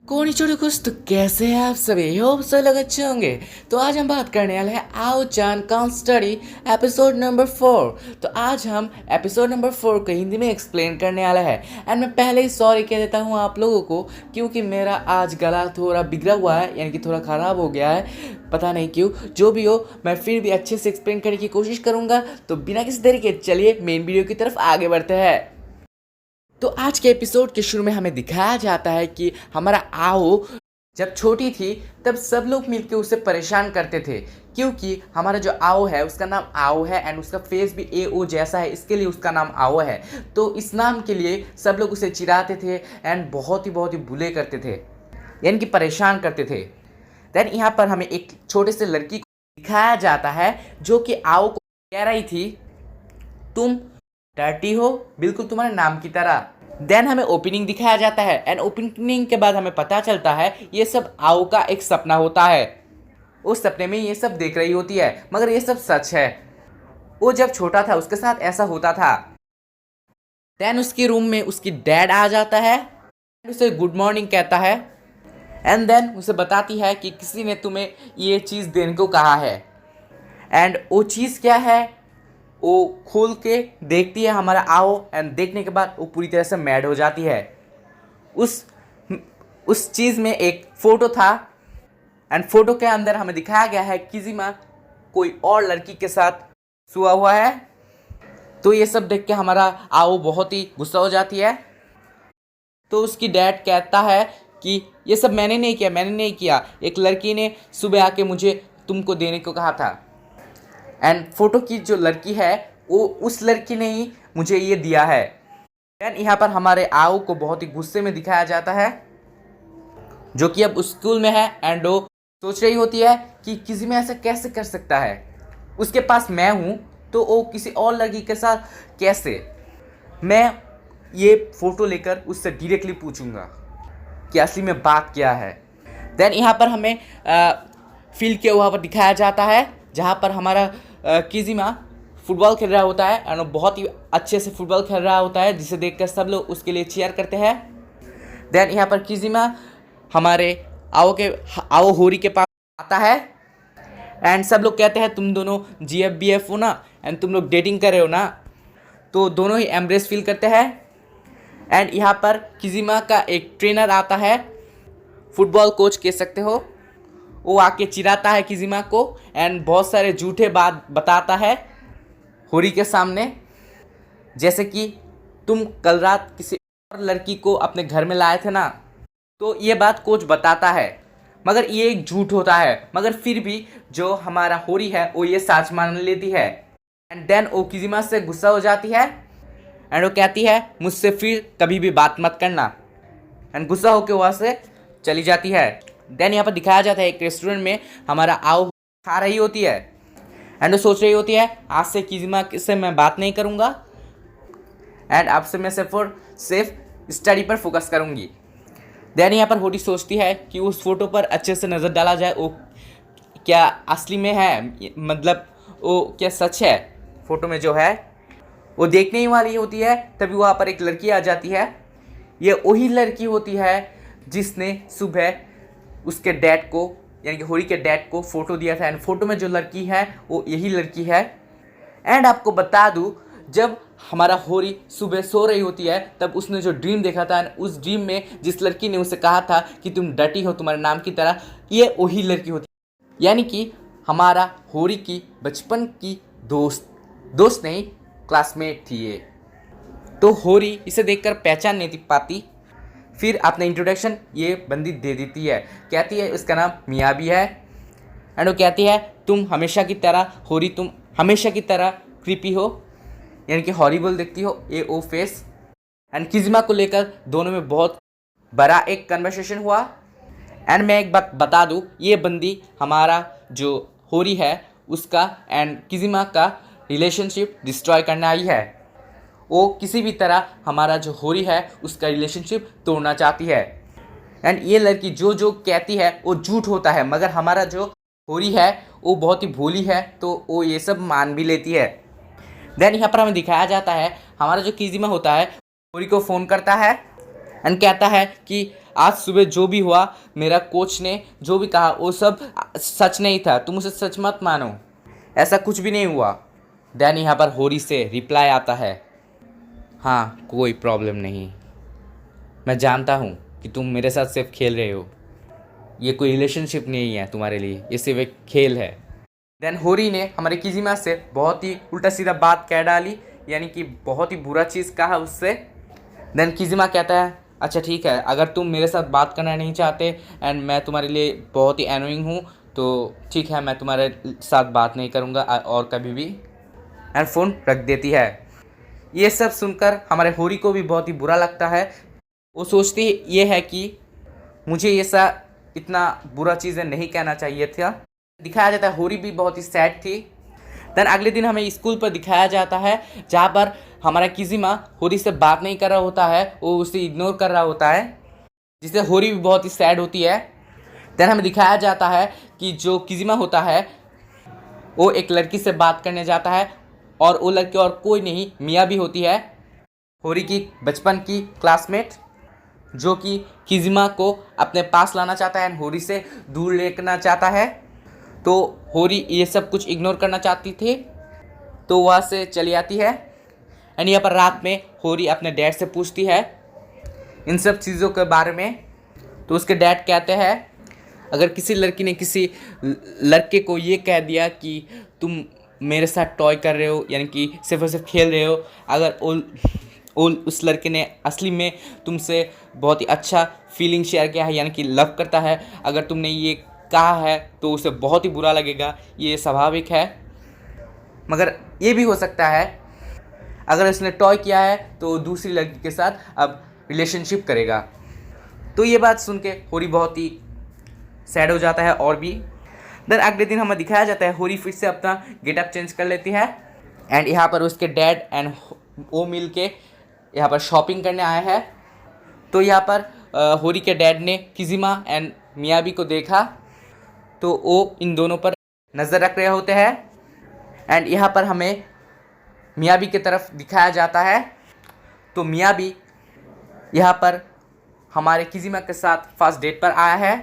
छोटे कुछ तो कैसे हैं आप सभी। होप सब लोग अच्छे होंगे। तो आज हम बात करने वाले हैं आओ चान कांट स्टडी एपिसोड नंबर 4। तो आज हम एपिसोड नंबर 4 को हिंदी में एक्सप्लेन करने वाला है। एंड मैं पहले ही सॉरी कह देता हूँ आप लोगों को, क्योंकि मेरा आज गला थोड़ा बिगड़ा हुआ है, यानी कि थोड़ा ख़राब हो गया है, पता नहीं क्यों। जो भी हो, मैं फिर भी अच्छे से एक्सप्लेन करने की कोशिश करूँगा। तो बिना किसी देरी के चलिए मेन वीडियो की तरफ आगे बढ़ते हैं। तो आज के एपिसोड के शुरू में हमें दिखाया जाता है कि हमारा आओ जब छोटी थी तब सब लोग मिलकर उसे परेशान करते थे, क्योंकि हमारा जो आओ है उसका नाम आओ है एंड उसका फेस भी ए ओ जैसा है, इसके लिए उसका नाम आओ है। तो इस नाम के लिए सब लोग उसे चिढ़ाते थे एंड बहुत ही बुले करते थे, यानी कि परेशान करते थे। देन यहाँ पर हमें एक छोटे से लड़की को दिखाया जाता है जो कि आओ को कह रही थी, तुम डर्टी हो बिल्कुल तुम्हारे नाम की तरह। देन हमें ओपनिंग दिखाया जाता है एंड ओपनिंग के बाद हमें पता चलता है ये सब आओ का एक सपना होता है। उस सपने में ये सब देख रही होती है, मगर ये सब सच है। वो जब छोटा था उसके साथ ऐसा होता था। देन उसके रूम में उसकी डैड आ जाता है, उसे गुड मॉर्निंग कहता है एंड देन उसे बताती है कि किसी ने तुम्हें ये चीज़ देने को कहा है। एंड वो चीज़ क्या है वो खोल के देखती है हमारा आओ एंड देखने के बाद वो पूरी तरह से मैड हो जाती है। उस चीज़ में एक फ़ोटो था एंड फोटो के अंदर हमें दिखाया गया है किजिमा कोई और लड़की के साथ सोया हुआ है। तो ये सब देख के हमारा आओ बहुत ही गुस्सा हो जाती है। तो उसकी डैड कहता है कि ये सब मैंने नहीं किया, एक लड़की ने सुबह आके मुझे तुमको देने को कहा था। एंड फोटो की जो लड़की है वो उस लड़की ने ही मुझे ये दिया है। देन यहाँ पर हमारे आओ को बहुत ही गुस्से में दिखाया जाता है, जो कि अब स्कूल में है एंड वो सोच रही होती है कि किसी में ऐसा कैसे कर सकता है, उसके पास मैं हूँ तो वो किसी और लड़की के साथ कैसे। मैं ये फ़ोटो लेकर उससे डायरेक्टली पूछूंगा कि असली में बात क्या है। देन यहाँ पर हमें फील्ड के वहाँ पर दिखाया जाता है जहाँ पर हमारा किजिमा फुटबॉल खेल रहा होता है एंड वो बहुत ही अच्छे से फुटबॉल खेल रहा होता है, जिसे देखकर सब लोग उसके लिए चीयर करते हैं। देन यहाँ पर किजिमा हमारे आओ होरी के पास आता है एंड सब लोग कहते हैं तुम दोनों GF BF हो ना एंड तुम लोग डेटिंग कर रहे हो ना। तो दोनों ही एम्ब्रेस फील करते हैं। एंड यहाँ पर किजिमा का एक ट्रेनर आता है, फुटबॉल कोच कह सकते हो। वो आके चिढ़ाता है किजिमा को एंड बहुत सारे झूठे बात बताता है होरी के सामने, जैसे कि तुम कल रात किसी और लड़की को अपने घर में लाए थे ना। तो ये बात कोच बताता है, मगर ये एक झूठ होता है। मगर फिर भी जो हमारा होरी है वो ये सच मान लेती है। एंड देन वो किजिमा से गुस्सा हो जाती है एंड वो कहती है मुझसे फिर कभी भी बात मत करना, एंड गुस्सा होकर वहाँ से चली जाती है। देन यहाँ पर दिखाया जाता है एक रेस्टोरेंट में हमारा आओ खा रही होती है एंड वो सोच रही होती है आज से किजिमा से मैं बात नहीं करूँगा एंड अब से मैं सिर्फ और सिर्फ स्टडी पर फोकस करूँगी। देन यहाँ पर होरी सोचती है कि उस फोटो पर अच्छे से नज़र डाला जाए, वो क्या असली में है, मतलब वो क्या सच है। फ़ोटो में जो है वो देखने ही वाली होती है, तभी वहाँ पर एक लड़की आ जाती है। ये वही लड़की होती है जिसने सुबह उसके डैड को, यानी कि होरी के डैड को फ़ोटो दिया था एंड फोटो में जो लड़की है वो यही लड़की है। एंड आपको बता दूँ, जब हमारा होरी सुबह सो रही होती है तब उसने जो ड्रीम देखा था, उस ड्रीम में जिस लड़की ने उसे कहा था कि तुम डटी हो तुम्हारे नाम की तरह, ये वही लड़की होती है। यानी कि हमारा होरी की बचपन की दोस्त नहीं, क्लासमेट थी ये। तो होरी इसे देखकर पहचान नहीं पाती। फिर अपना इंट्रोडक्शन ये बंदी दे देती है, कहती है इसका नाम मियाबी है एंड वो कहती है तुम हमेशा की तरह होरी, तुम हमेशा की तरह क्रीपी हो, यानी कि हॉरिबल देखती हो, ए ओ फेस। एंड किजिमा को लेकर दोनों में बहुत बड़ा एक कन्वर्सेशन हुआ। एंड मैं एक बात बता दूँ, ये बंदी हमारा जो होरी है उसका एंड किजिमा का रिलेशनशिप डिस्ट्रॉय करने आई है। वो किसी भी तरह हमारा जो होरी है उसका रिलेशनशिप तोड़ना चाहती है। एंड ये लड़की जो जो कहती है वो झूठ होता है, मगर हमारा जो होरी है वो बहुत ही भोली है तो वो ये सब मान भी लेती है। देन यहाँ पर हमें दिखाया जाता है हमारा जो किजिमा होता है होरी को फ़ोन करता है एंड कहता है कि आज सुबह जो भी हुआ, मेरा कोच ने जो भी कहा वो सब सच नहीं था, तुम उसे सच मत मानो, ऐसा कुछ भी नहीं हुआ। देन यहाँ पर होरी से रिप्लाई आता है, हाँ कोई प्रॉब्लम नहीं, मैं जानता हूँ कि तुम मेरे साथ सिर्फ खेल रहे हो, ये कोई रिलेशनशिप नहीं है तुम्हारे लिए, ये सिर्फ एक खेल है। देन होरी ने हमारे किजिमा से बहुत ही उल्टा सीधा बात कह डाली, यानी कि बहुत ही बुरा चीज़ कहा उससे। देन किजिमा कहता है, अच्छा ठीक है, अगर तुम मेरे साथ बात करना नहीं चाहते एंड मैं तुम्हारे लिए बहुत ही एनोइंग हूँ तो ठीक है, मैं तुम्हारे साथ बात नहीं करूँगा और कभी भी, एंड फ़ोन रख देती है। ये सब सुनकर हमारे होरी को भी बहुत ही बुरा लगता है। वो सोचती ये है कि मुझे ये सब इतना बुरा चीज़ें नहीं कहना चाहिए था। दिखाया जाता है होरी भी बहुत ही सैड थी। देन अगले दिन हमें स्कूल पर दिखाया जाता है जहाँ पर हमारा किजिमा होरी से बात नहीं कर रहा होता है, वो उसे इग्नोर कर रहा होता है, जिससे होरी भी बहुत ही सैड होती है। देन हमें दिखाया जाता है कि जो किजिमा होता है वो एक लड़की से बात करने जाता है, और वो लड़की और कोई नहीं मियाबी होती है, होरी की बचपन की क्लासमेट, जो कि किजिमा को अपने पास लाना चाहता है एंड होरी से दूर लेना चाहता है। तो होरी ये सब कुछ इग्नोर करना चाहती थी, तो वहाँ से चली आती है। एंड यहाँ पर रात में होरी अपने डैड से पूछती है इन सब चीज़ों के बारे में। तो उसके डैड कहते हैं, अगर किसी लड़की ने किसी लड़के को ये कह दिया कि तुम मेरे साथ टॉय कर रहे हो, यानी कि सिर्फ और सिर्फ खेल रहे हो, अगर उस लड़के ने असली में तुमसे बहुत ही अच्छा फीलिंग शेयर किया है, यानी कि लव करता है, अगर तुमने ये कहा है तो उसे बहुत ही बुरा लगेगा, ये स्वाभाविक है। मगर ये भी हो सकता है अगर उसने टॉय किया है तो दूसरी लड़की के साथ अब रिलेशनशिप करेगा। तो ये बात सुन के होरी बहुत ही सैड हो जाता है। और भी देन अगले दिन हमें दिखाया जाता है होरी फिर से अपना गेटअप चेंज कर लेती है, एंड यहाँ पर उसके डैड एंड वो मिल के यहाँ पर शॉपिंग करने आए हैं। तो यहाँ पर होरी के डैड ने किजिमा एंड मियाबी को देखा, तो वो इन दोनों पर नज़र रख रहे होते हैं। एंड यहाँ पर हमें मियाबी की तरफ दिखाया जाता है। तो मियाबी यहाँ पर हमारे किजिमा के साथ फर्स्ट डेट पर आया है,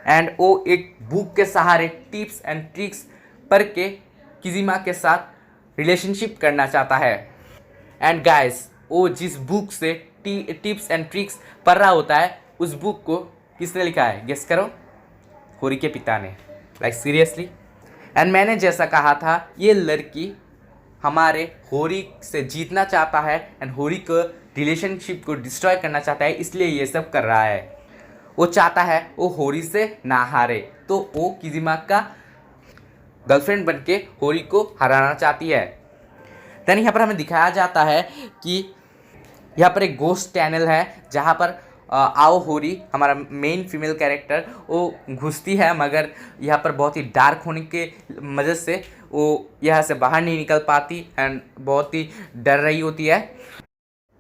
एंड वो एक बुक के सहारे टिप्स एंड ट्रिक्स पढ़ के किजिमा के साथ रिलेशनशिप करना चाहता है। एंड गाइस, वो जिस बुक से टिप्स एंड ट्रिक्स पढ़ रहा होता है, उस बुक को किसने लिखा है? गेस करो। होरी के पिता ने। Like seriously. एंड मैंने जैसा कहा था, ये लड़की हमारे होरी से जीतना चाहता है एंड होरी को रिलेशनशिप को डिस्ट्रॉय करना चाहता है, इसलिए ये सब कर रहा है। वो चाहता है वो होरी से ना हारे, तो वो किजिमा का गर्लफ्रेंड बनके होरी को हराना चाहती है। देन यहाँ पर हमें दिखाया जाता है कि यहाँ पर एक गोस्ट चैनल है जहाँ पर आओ होरी, हमारा मेन फीमेल कैरेक्टर, वो घुसती है, मगर यहाँ पर बहुत ही डार्क होने के वजह से वो यहाँ से बाहर नहीं निकल पाती एंड बहुत ही डर रही होती है।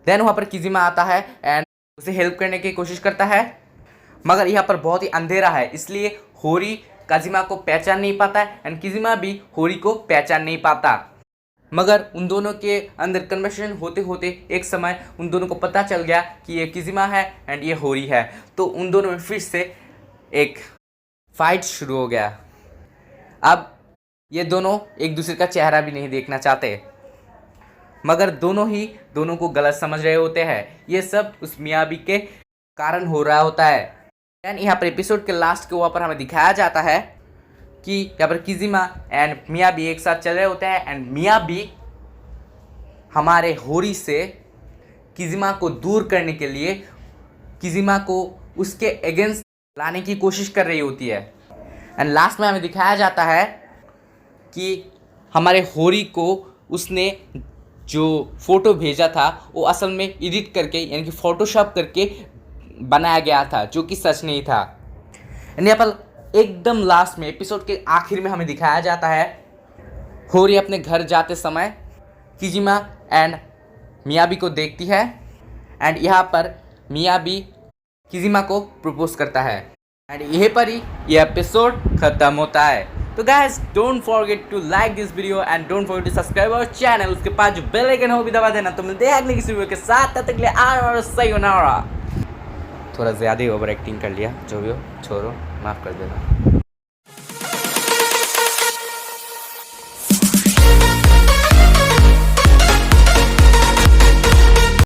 देन वहाँ पर किजिमा आता है एंड उसे हेल्प करने की कोशिश करता है, मगर यहाँ पर बहुत ही अंधेरा है, इसलिए होरी किजिमा को पहचान नहीं पाता है एंड किजिमा भी होरी को पहचान नहीं पाता। मगर उन दोनों के अंदर कन्वर्सेशन होते होते एक समय उन दोनों को पता चल गया कि ये किजिमा है एंड ये होरी है। तो उन दोनों में फिर से एक फाइट शुरू हो गया। अब ये दोनों एक दूसरे का चेहरा भी नहीं देखना चाहते, मगर दोनों को गलत समझ रहे होते हैं। ये सब उस मियाबी के कारण हो रहा होता है। एंड यहाँ पर एपिसोड के लास्ट के वहाँ पर हमें दिखाया जाता है कि यहाँ पर किजिमा एंड मियाबी एक साथ चल रहे होते हैं एंड मियाबी हमारे होरी से किजिमा को दूर करने के लिए किजिमा को उसके अगेंस्ट लाने की कोशिश कर रही होती है। एंड लास्ट में हमें दिखाया जाता है कि हमारे होरी को उसने जो फ़ोटो भेजा था वो असल में एडिट करके, यानी कि फ़ोटोशॉप करके बनाया गया था, जो कि सच नहीं था। एंड यहाँ पर एकदम लास्ट में, एपिसोड के आखिर में हमें दिखाया जाता है होरी अपने घर जाते समय किजिमा एंड मियाबी को देखती है एंड यहाँ पर मियाबी किजिमा को प्रपोज करता है एंड यहीं पर ही ये एपिसोड खत्म होता है। तो guys, don't forget to like this video and don't forget to subscribe our channel. उसके पास जो बेल आइकन है वो भी दबा देना। तो मिलते हैं अगले किसी वीडियो के साथ, तब तक के लिए और सही होना। थोड़ा ज़्यादा ही ओवर एक्टिंग कर लिया, जो भी हो छोड़ो, माफ़ कर देना।